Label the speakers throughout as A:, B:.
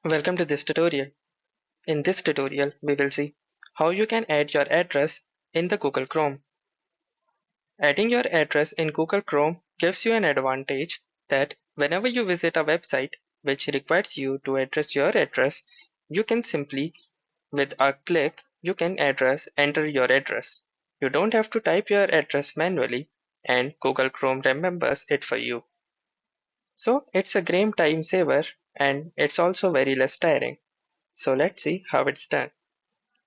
A: Welcome to this tutorial. In this tutorial, we will see how you can add your address in the Google Chrome. Adding your address in Google Chrome gives you an advantage that whenever you visit a website which requires you to address your address, you can simply, with a click, you can enter your address. You don't have to type your address manually and Google Chrome remembers it for you. So it's a great time saver and it's also very less tiring. So let's see how it's done.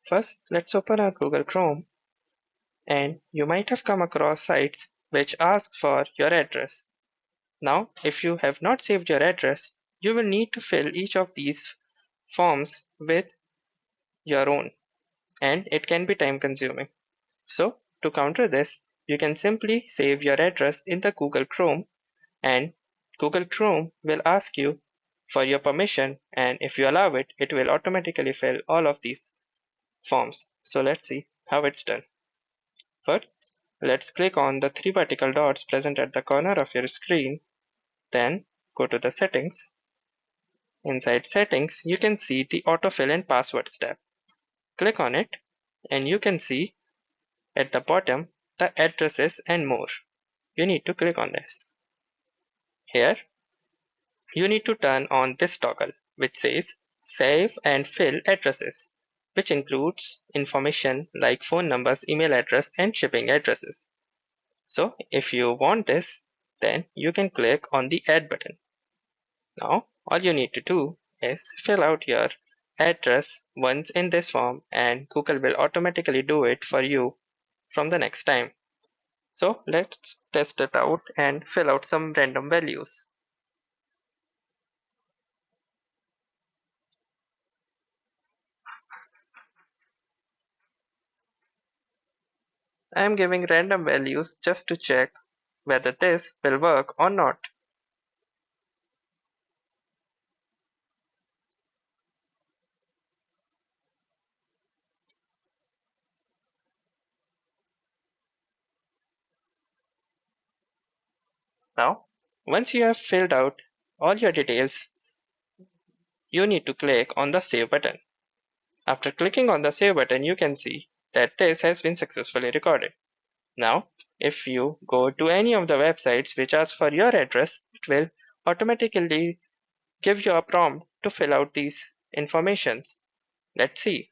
A: First, let's open our Google Chrome, and you might have come across sites which ask for your address. Now, if you have not saved your address, you will need to fill each of these forms with your own, and it can be time consuming. So, to counter this, you can simply save your address in the Google Chrome, and Google Chrome will ask you for your permission, and if you allow it, it will automatically fill all of these forms. So let's see how it's done. First, let's click on the three vertical dots present at the corner of your screen. Then go to the settings. Inside settings, you can see the autofill and passwords tab. Click on it and you can see at the bottom the addresses and more. You need to click on this. Here, you need to turn on this toggle which says save and fill addresses, which includes information like phone numbers, email address, and shipping addresses. So if you want this, then you can click on the add button. Now all you need to do is fill out your address once in this form and Google will automatically do it for you from the next time. So let's test it out and fill out some random values. I am giving random values just to check whether this will work or not. Now, once you have filled out all your details, you need to click on the save button. After clicking on the save button, you can see that this has been successfully recorded. Now, if you go to any of the websites which ask for your address, it will automatically give you a prompt to fill out these informations. Let's see.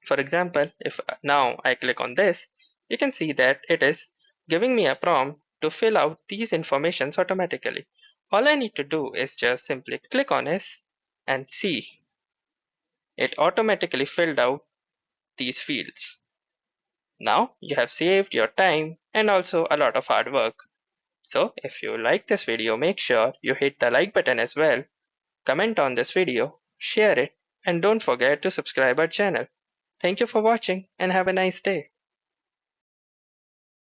A: For example, if now I click on this, you can see that it is giving me a prompt to fill out these informations automatically. All I need to do is just simply click on this and see it automatically filled out these fields. Now you have saved your time and also a lot of hard work. So if you like this video, make sure you hit the like button as well, comment on this video, share it, and don't forget to subscribe our channel. Thank you for watching and have a nice day.